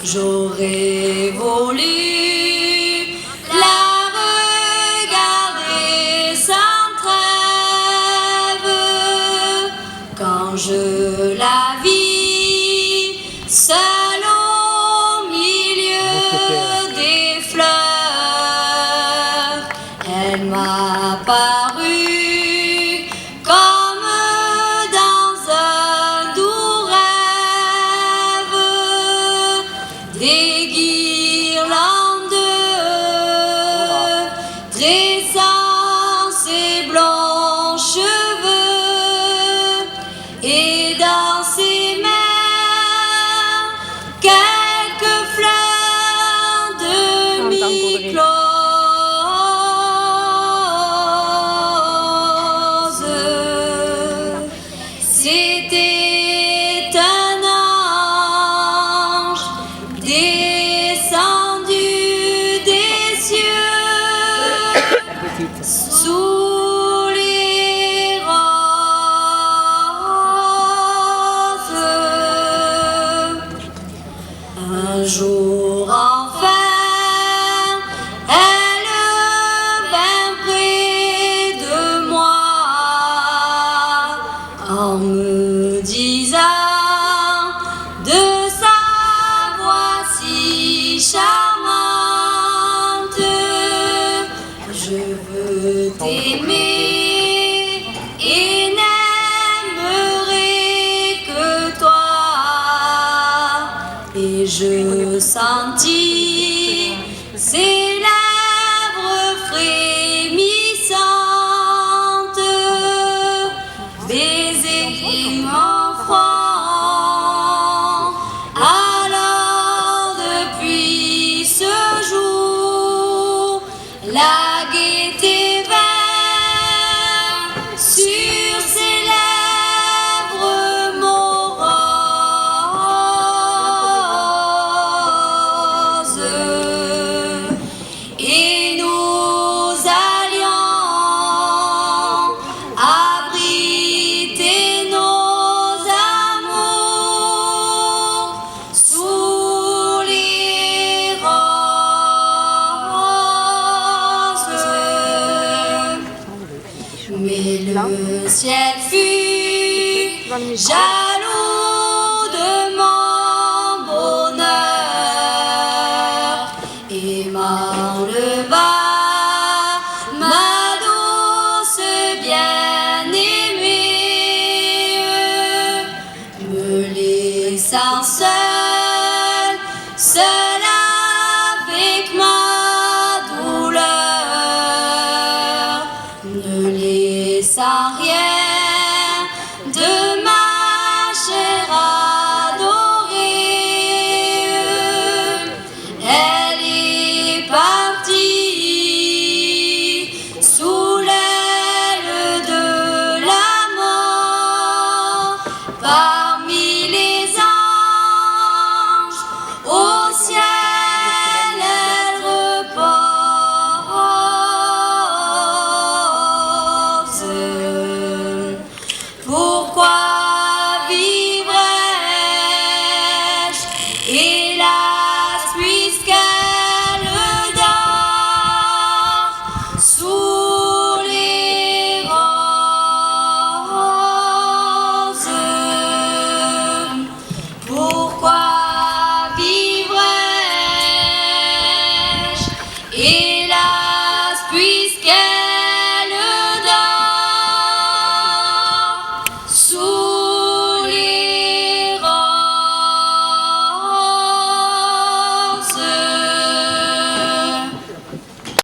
J'aurais voulu la regarder sans trêve quand je la vis seule au milieu des fleurs. Elle m'a paru comme dans un doux rêve, des guirlandes tressant ses blonds cheveux, et dans ses mains quelques fleurs de mi-close. C'était un ange descendu des cieux sous les roses. Un jour enfin, elle vint près de moi en me disant de sa voix si charmante: je veux t'aimer et n'aimerai que toi. Et je sentis ses lèvres frémissantes baiser mon front. Alors depuis ce jour, la gaieté vint sur ses lèvres moroses, et nous allions abriter nos amours sous les roses. Mais le ciel fut jaloux de mon bonheur et m'enleva ma douce bien-aimée, me laissant seule